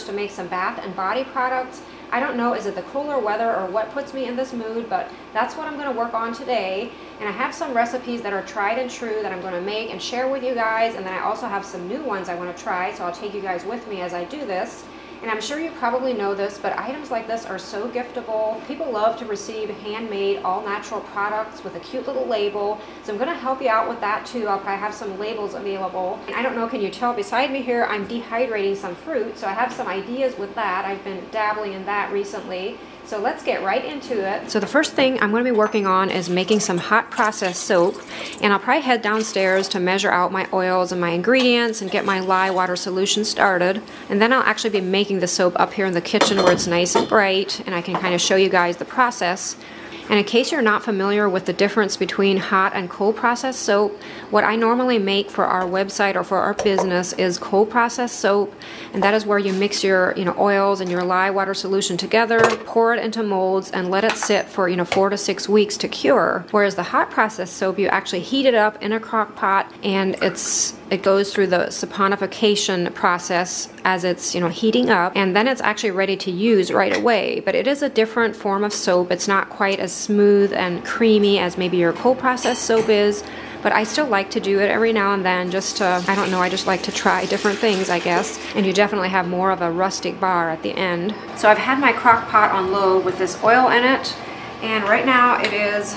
to make some bath and body products. I don't know, is it the cooler weather or what puts me in this mood, but that's what I'm going to work on today. And I have some recipes that are tried and true that I'm going to make and share with you guys, and then I also have some new ones I want to try, so I'll take you guys with me as I do this. And I'm sure you probably know this, but items like this are so giftable. People love to receive handmade, all-natural products with a cute little label. So I'm going to help you out with that too. I'll probably have some labels available. And I don't know, can you tell beside me here, I'm dehydrating some fruit. So I have some ideas with that. I've been dabbling in that recently. So let's get right into it. So the first thing I'm going to be working on is making some hot process soap, and I'll probably head downstairs to measure out my oils and my ingredients and get my lye water solution started. And then I'll actually be making the soap up here in the kitchen where it's nice and bright, and I can kind of show you guys the process. And in case you're not familiar with the difference between hot and cold processed soap, what I normally make for our website or for our business is cold processed soap, and that is where you mix your oils and your lye water solution together, pour it into molds, and let it sit for 4 to 6 weeks to cure. Whereas the hot processed soap, you actually heat it up in a crock pot, and it goes through the saponification process as it's heating up, and then it's actually ready to use right away. But it is a different form of soap. It's not quite as smooth and creamy as maybe your cold processed soap is, but I still like to do it every now and then just to, I don't know, I just like to try different things, I guess. And you definitely have more of a rustic bar at the end. So I've had my crock pot on low with this oil in it, and right now it is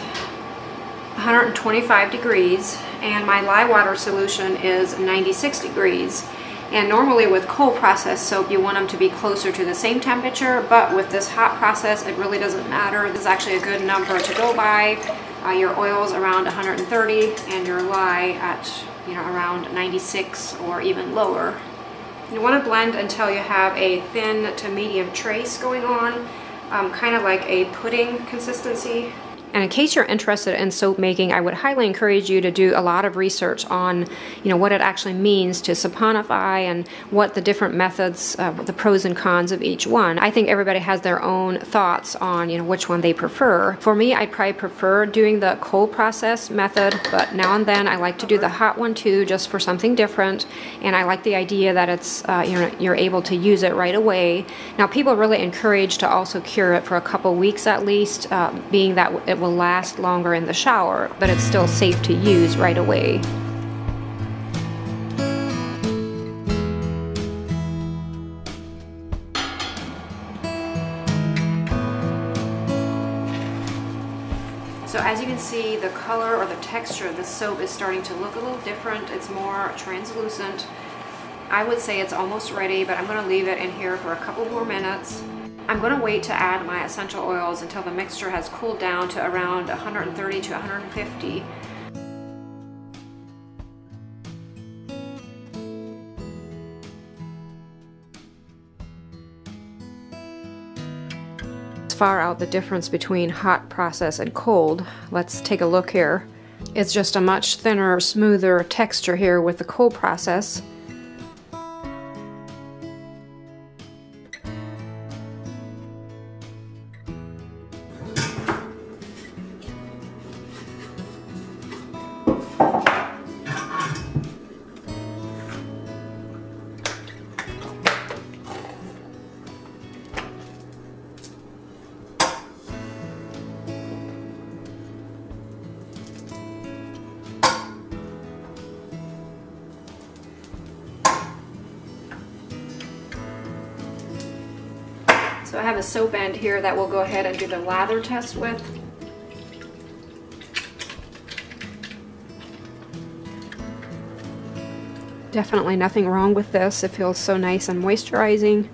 125 degrees, and my lye water solution is 96 degrees. And normally with cold processed soap, you want them to be closer to the same temperature, but with this hot process, it really doesn't matter. This is actually a good number to go by. Your oil's around 130, and your lye at around 96 or even lower. You want to blend until you have a thin to medium trace going on, kind of like a pudding consistency. And in case you're interested in soap making, I would highly encourage you to do a lot of research on, what it actually means to saponify and what the different methods, the pros and cons of each one. I think everybody has their own thoughts on, which one they prefer. For me, I probably prefer doing the cold process method, but now and then I like to do the hot one too, just for something different. And I like the idea that it's, you're able to use it right away. Now, people are really encouraged to also cure it for a couple weeks at least, being that it will last longer in the shower, but it's still safe to use right away. So as you can see, the color or the texture of the soap is starting to look a little different. It's more translucent. I would say it's almost ready, but I'm going to leave it in here for a couple more minutes. I'm going to wait to add my essential oils until the mixture has cooled down to around 130 to 150. Far out the difference between hot process and cold. Let's take a look here. It's just a much thinner, smoother texture here with the cold process. So I have a soap end here that we'll go ahead and do the lather test with. Definitely nothing wrong with this. It feels so nice and moisturizing.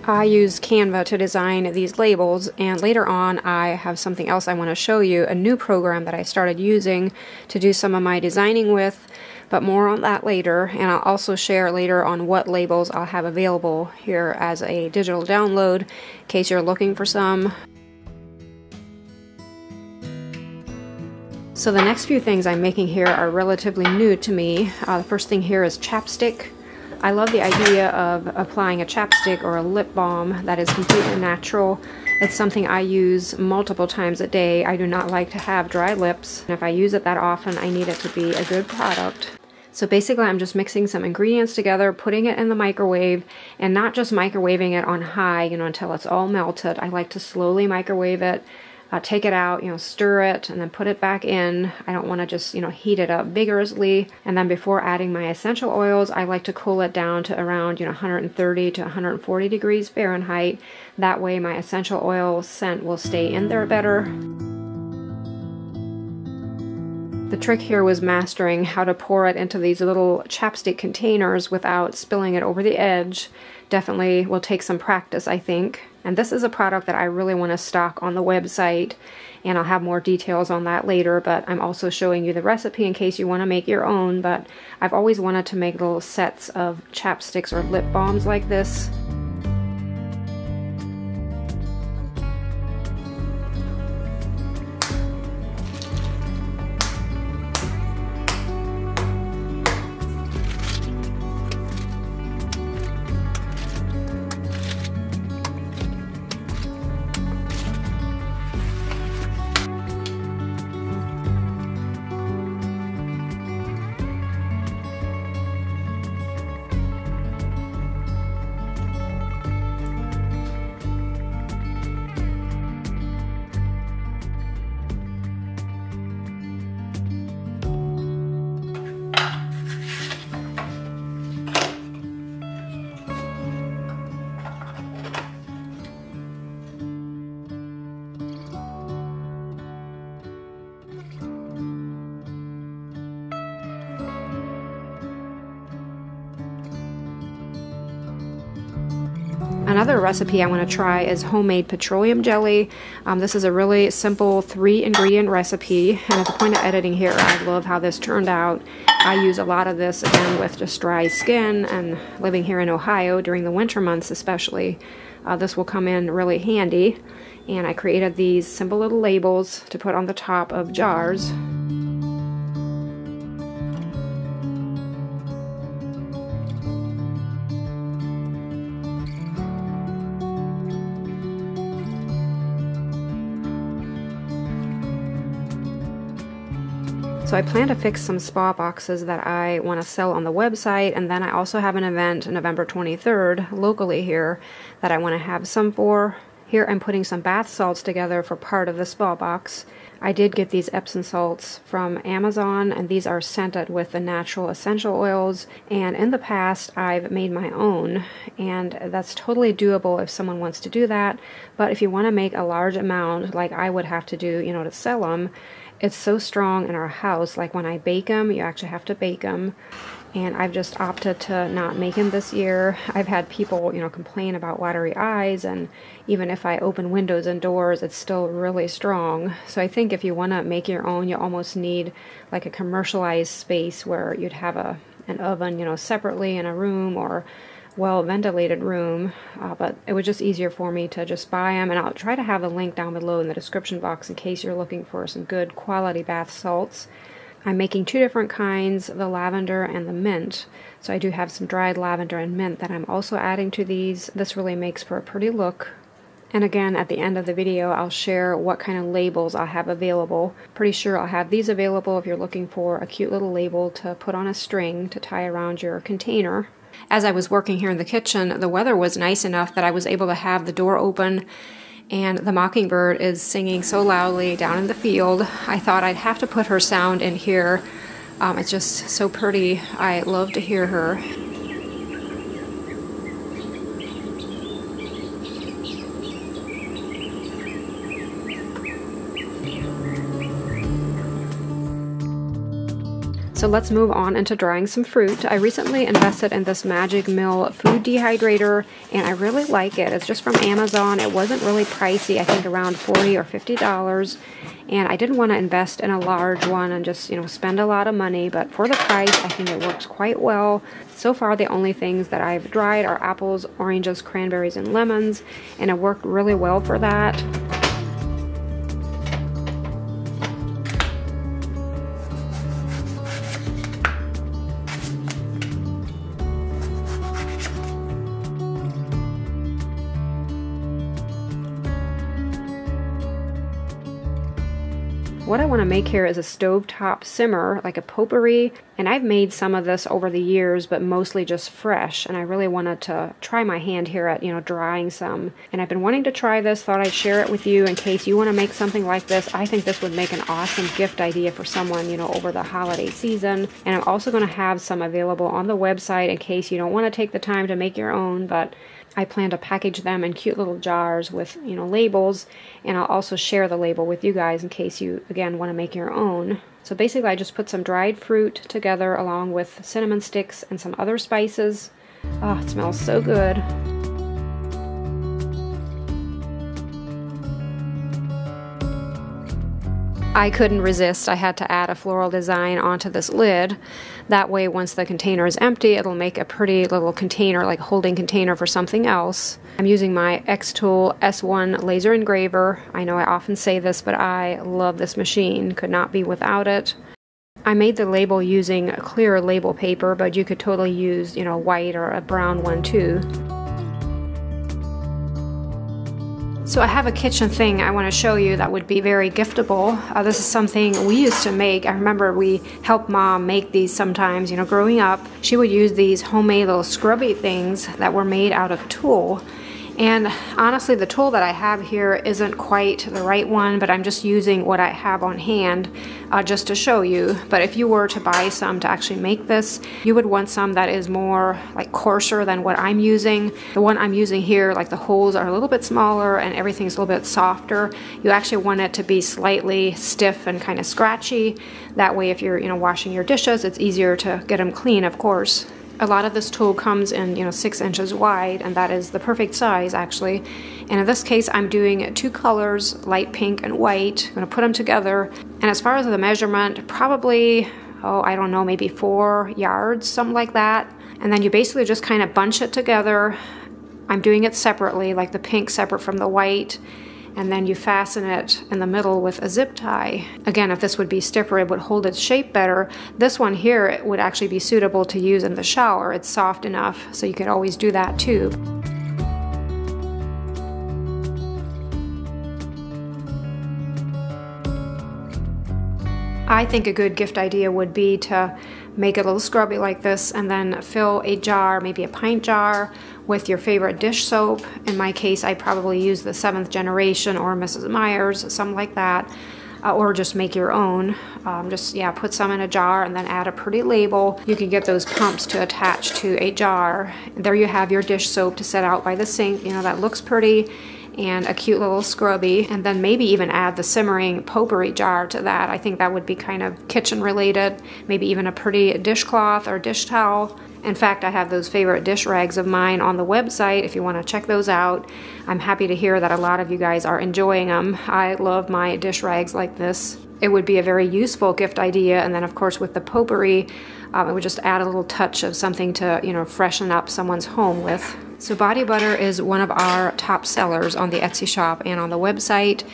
I use Canva to design these labels, and later on I have something else I want to show you, a new program that I started using to do some of my designing with, but more on that later. And I'll also share later on what labels I'll have available here as a digital download in case you're looking for some. So the next few things I'm making here are relatively new to me. The first thing here is chapstick. I love the idea of applying a chapstick or a lip balm that is completely natural. It's something I use multiple times a day. I do not like to have dry lips. And if I use it that often, I need it to be a good product. So basically I'm just mixing some ingredients together, putting it in the microwave, and not just microwaving it on high, until it's all melted. I like to slowly microwave it, take it out, stir it, and then put it back in. I don't want to just, heat it up vigorously. And then before adding my essential oils, I like to cool it down to around, 130 to 140 degrees Fahrenheit. That way my essential oil scent will stay in there better. The trick here was mastering how to pour it into these little chapstick containers without spilling it over the edge. Definitely will take some practice, I think. And this is a product that I really want to stock on the website, and I'll have more details on that later, but I'm also showing you the recipe in case you want to make your own. But I've always wanted to make little sets of chapsticks or lip balms like this. Another recipe I want to try is homemade petroleum jelly. This is a really simple 3-ingredient recipe, and at the point of editing here, I love how this turned out. I use a lot of this, again, with just dry skin, and living here in Ohio during the winter months especially, this will come in really handy. And I created these simple little labels to put on the top of jars. So I plan to fix some spa boxes that I want to sell on the website, and then I also have an event November 23rd locally here that I want to have some for. Here I'm putting some bath salts together for part of the spa box. I did get these Epsom salts from Amazon, and these are scented with the natural essential oils, and in the past I've made my own, and that's totally doable if someone wants to do that. But if you want to make a large amount like I would have to do, to sell them, it's so strong in our house. Like when I bake them, you actually have to bake them, and I've just opted to not make them this year. I've had people, complain about watery eyes, and even if I open windows and doors, it's still really strong. So I think if you want to make your own, you almost need like a commercialized space where you'd have an oven, separately in a room or well-ventilated room, but it was just easier for me to just buy them, and I'll try to have a link down below in the description box in case you're looking for some good quality bath salts. I'm making 2 different kinds, the lavender and the mint. So I do have some dried lavender and mint that I'm also adding to these. This really makes for a pretty look. And again, at the end of the video, I'll share what kind of labels I'll have available. Pretty sure I'll have these available if you're looking for a cute little label to put on a string to tie around your container. As I was working here in the kitchen, the weather was nice enough that I was able to have the door open, and the mockingbird is singing so loudly down in the field. I thought I'd have to put her sound in here. It's just so pretty. I love to hear her. So let's move on into drying some fruit. I recently invested in this Magic Mill food dehydrator, and I really like it. It's just from Amazon. It wasn't really pricey, I think around $40 or $50. And I didn't want to invest in a large one and just, spend a lot of money, but for the price, I think it works quite well. So far, the only things that I've dried are apples, oranges, cranberries, and lemons, and it worked really well for that. What I want to make here is a stovetop simmer, like a potpourri, and I've made some of this over the years, but mostly just fresh, and I really wanted to try my hand here at, drying some. And I've been wanting to try this, thought I'd share it with you in case you want to make something like this. I think this would make an awesome gift idea for someone, over the holiday season. And I'm also going to have some available on the website in case you don't want to take the time to make your own, but I plan to package them in cute little jars with, labels, and I'll also share the label with you guys in case you, again, want to make your own. So basically I just put some dried fruit together along with cinnamon sticks and some other spices. Oh, it smells so good. I couldn't resist. I had to add a floral design onto this lid. That way, once the container is empty, it'll make a pretty little container, like a holding container for something else. I'm using my X-Tool S1 laser engraver. I know I often say this, but I love this machine. Could not be without it. I made the label using a clear label paper, but you could totally use, white or a brown one too. So I have a kitchen thing I want to show you that would be very giftable. This is something we used to make. I remember we helped Mom make these sometimes, growing up. She would use these homemade little scrubby things that were made out of tulle. And honestly, the tool that I have here isn't quite the right one, but I'm just using what I have on hand just to show you. But if you were to buy some to actually make this, you would want some that is more like coarser than what I'm using. The one I'm using here, like the holes are a little bit smaller and everything's a little bit softer. You actually want it to be slightly stiff and kind of scratchy. That way if you're washing your dishes, it's easier to get them clean, of course. A lot of this tool comes in 6 inches wide, and that is the perfect size actually. And in this case I'm doing 2 colors, light pink and white. I'm going to put them together, and as far as the measurement, probably, I don't know, maybe 4 yards, something like that. And then you basically just kind of bunch it together. I'm doing it separately, like the pink separate from the white. And then you fasten it in the middle with a zip tie. Again, if this would be stiffer, it would hold its shape better. This one here, it would actually be suitable to use in the shower. It's soft enough, so you could always do that too. I think a good gift idea would be to make a little scrubby like this and then fill a jar, maybe a pint jar, with your favorite dish soap. In my case, I probably use the 7th generation or Mrs. Meyer's, something like that, or just make your own. Put some in a jar and then add a pretty label. You can get those pumps to attach to a jar. There you have your dish soap to set out by the sink. That looks pretty. And a cute little scrubby, and then maybe even add the simmering potpourri jar to that. I think that would be kind of kitchen related, maybe even a pretty dishcloth or dish towel. In fact, I have those favorite dish rags of mine on the website if you want to check those out. I'm happy to hear that a lot of you guys are enjoying them. I love my dish rags like this. It would be a very useful gift idea, and then of course with the potpourri, it would just add a little touch of something to, freshen up someone's home with. So body butter is one of our top sellers on the Etsy shop and on the website.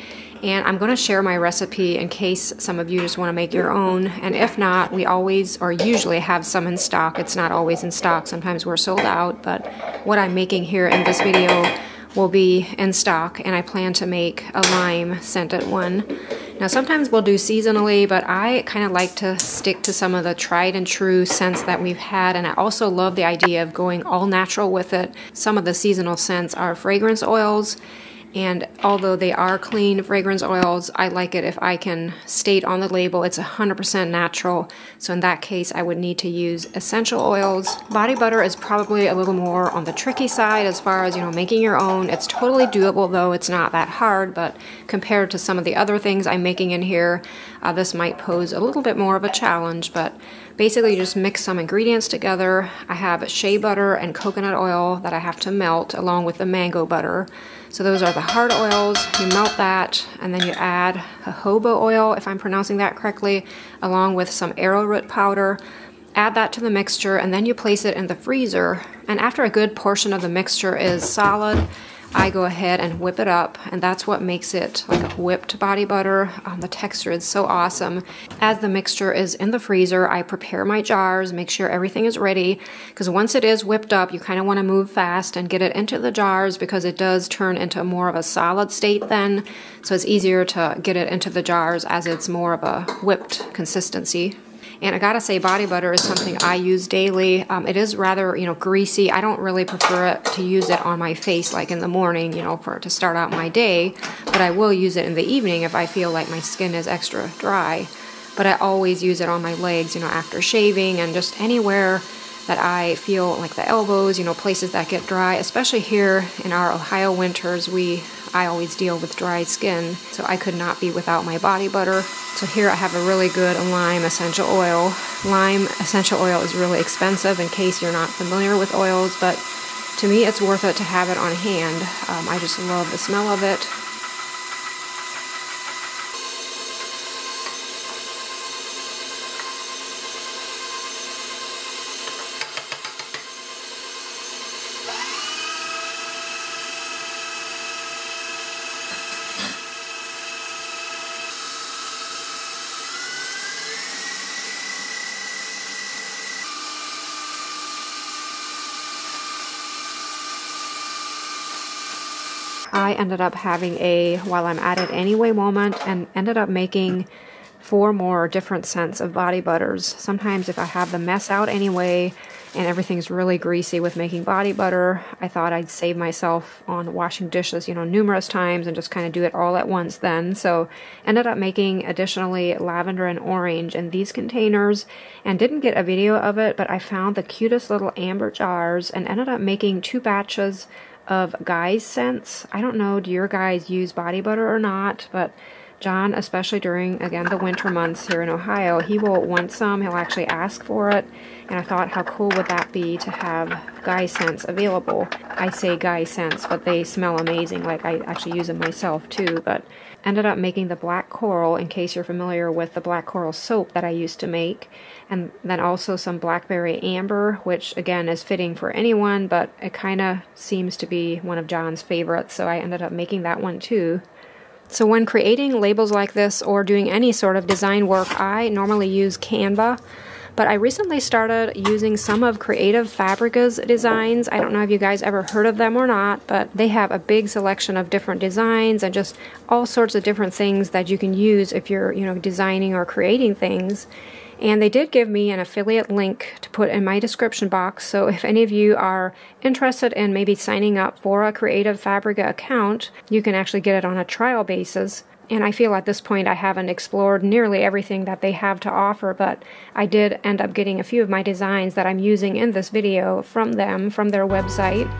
And I'm going to share my recipe in case some of you just want to make your own. And if not, we always or usually have some in stock. It's not always in stock. Sometimes we're sold out. But what I'm making here in this video will be in stock. And I plan to make a lime scented one. Now sometimes we'll do seasonally, but I kind of like to stick to some of the tried and true scents that we've had, and I also love the idea of going all natural with it. Some of the seasonal scents are fragrance oils, and although they are clean fragrance oils, I like it if I can state on the label it's 100% natural. So in that case, I would need to use essential oils. Body butter is probably a little more on the tricky side as far as, making your own. It's totally doable though. It's not that hard, but compared to some of the other things I'm making in here, this might pose a little bit more of a challenge, but basically just mix some ingredients together. I have shea butter and coconut oil that I have to melt along with the mango butter. So those are the hard oils. You melt that, and then you add jojoba oil, if I'm pronouncing that correctly, along with some arrowroot powder. Add that to the mixture, and then you place it in the freezer. And after a good portion of the mixture is solid, I go ahead and whip it up, and that's what makes it like a whipped body butter. The texture is so awesome. As the mixture is in the freezer, I prepare my jars, make sure everything is ready, because once it is whipped up, you kind of want to move fast and get it into the jars because it does turn into more of a solid state then, so it's easier to get it into the jars as it's more of a whipped consistency. And I gotta say, body butter is something I use daily. It is rather, greasy. I don't really prefer it to use it on my face like in the morning, to start out my day. But I will use it in the evening if I feel like my skin is extra dry. But I always use it on my legs, after shaving and just anywhere that I feel like the elbows, places that get dry. Especially here in our Ohio winters, I always deal with dry skin, so I could not be without my body butter. So here I have a really good lime essential oil. Lime essential oil is really expensive in case you're not familiar with oils, but to me it's worth it to have it on hand. I just love the smell of it. I ended up having a while I'm at it anyway moment and ended up making 4 more different scents of body butters. Sometimes if I have the mess out anyway and everything's really greasy with making body butter, I thought I'd save myself on washing dishes, numerous times and just kind of do it all at once then. So ended up making additionally lavender and orange in these containers and didn't get a video of it, but I found the cutest little amber jars and ended up making 2 batches of guys scents. I don't know, do your guys use body butter or not, but John, especially during, again, the winter months here in Ohio, he will want some. He'll actually ask for it, and I thought, how cool would that be to have guy scents available? I say guy scents, but they smell amazing. Like, I actually use them myself too, but ended up making the black coral, in case you're familiar with the black coral soap that I used to make, and then also some blackberry amber, which again is fitting for anyone, but it kind of seems to be one of John's favorites, so I ended up making that one too. So when creating labels like this or doing any sort of design work, I normally use Canva, but I recently started using some of Creative Fabrica's designs. I don't know if you guys ever heard of them or not, but they have a big selection of different designs and just all sorts of different things that you can use if you're, designing or creating things. And they did give me an affiliate link to put in my description box, so if any of you are interested in maybe signing up for a Creative Fabrica account, you can actually get it on a trial basis. And I feel at this point I haven't explored nearly everything that they have to offer, but I did end up getting a few of my designs that I'm using in this video from them, from their website.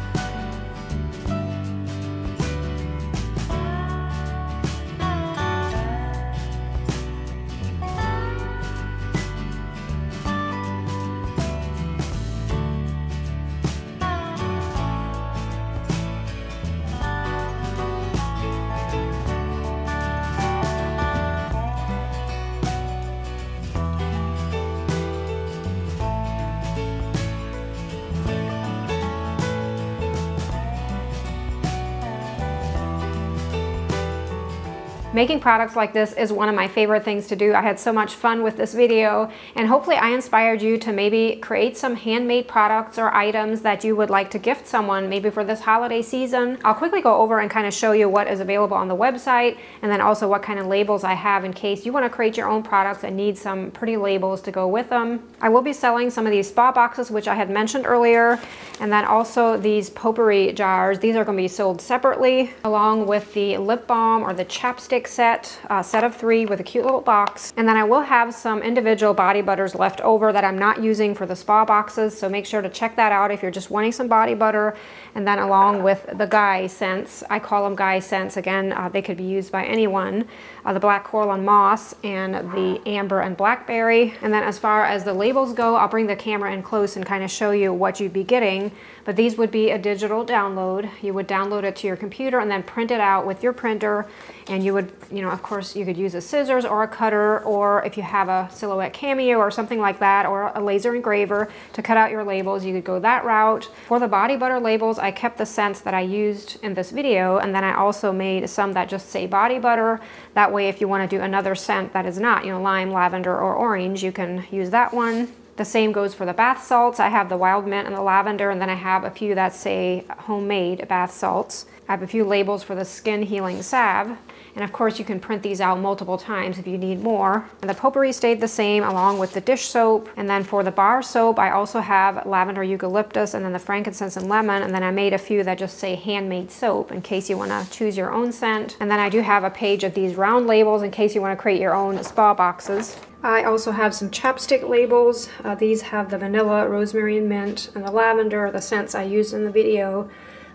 Making products like this is one of my favorite things to do. I had so much fun with this video, and hopefully I inspired you to maybe create some handmade products or items that you would like to gift someone maybe for this holiday season. I'll quickly go over and kind of show you what is available on the website, and then also what kind of labels I have in case you want to create your own products and need some pretty labels to go with them. I will be selling some of these spa boxes, which I had mentioned earlier, and then also these Popery jars. These are going to be sold separately, along with the lip balm or the chapstick set of 3 with a cute little box. And then I will have some individual body butters left over that I'm not using for the spa boxes, so make sure to check that out if you're just wanting some body butter. And then along with the guy scents, I call them guy scents, again, they could be used by anyone, the black coral and moss and the amber and blackberry. And then as far as the labels go, I'll bring the camera in close and kind of show you what you'd be getting. But these would be a digital download. You would download it to your computer and then print it out with your printer, and you would would, you know, of course you could use a scissors or a cutter, or if you have a Silhouette Cameo or something like that, or a laser engraver to cut out your labels, you could go that route. For the body butter labels, I kept the scents that I used in this video, and then I also made some that just say body butter. That way if you want to do another scent that is not, you know, lime, lavender, or orange, you can use that one. The same goes for the bath salts. I have the wild mint and the lavender, and then I have a few that say homemade bath salts. I have a few labels for the skin healing salve. And of course you can print these out multiple times if you need more. And the Popery stayed the same along with the dish soap. And then for the bar soap, I also have lavender eucalyptus and then the frankincense and lemon. And then I made a few that just say handmade soap in case you want to choose your own scent. And then I do have a page of these round labels in case you want to create your own spa boxes. I also have some chapstick labels. These have the vanilla, rosemary, and mint, and the lavender, the scents I used in the video,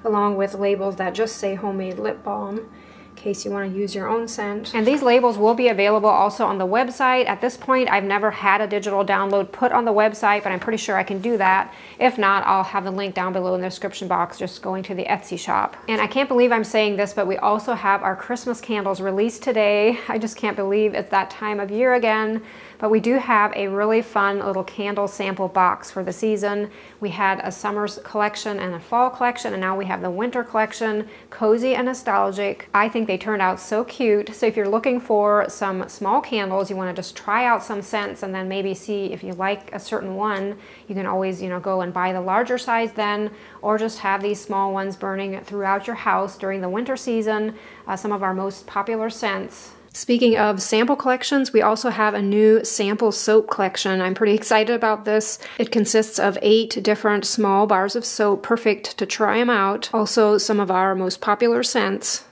along with labels that just say homemade lip balm, in case you want to use your own scent. And these labels will be available also on the website. At this point, I've never had a digital download put on the website, but I'm pretty sure I can do that. If not, I'll have the link down below in the description box, just going to the Etsy shop. And I can't believe I'm saying this, but we also have our Christmas candles released today. I just can't believe it's that time of year again. But we do have a really fun little candle sample box for the season. We had a summer's collection and a fall collection, and now we have the winter collection, cozy and nostalgic. I think they turned out so cute. So if you're looking for some small candles, you want to just try out some scents and then maybe see if you like a certain one, you can always, you know, go and buy the larger size then, or just have these small ones burning throughout your house during the winter season. Some of our most popular scents. Speaking of sample collections, we also have a new sample soap collection. I'm pretty excited about this. It consists of 8 different small bars of soap, perfect to try them out. Also, some of our most popular scents.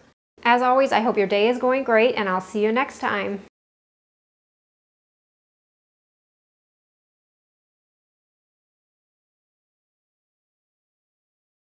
As always, I hope your day is going great, and I'll see you next time.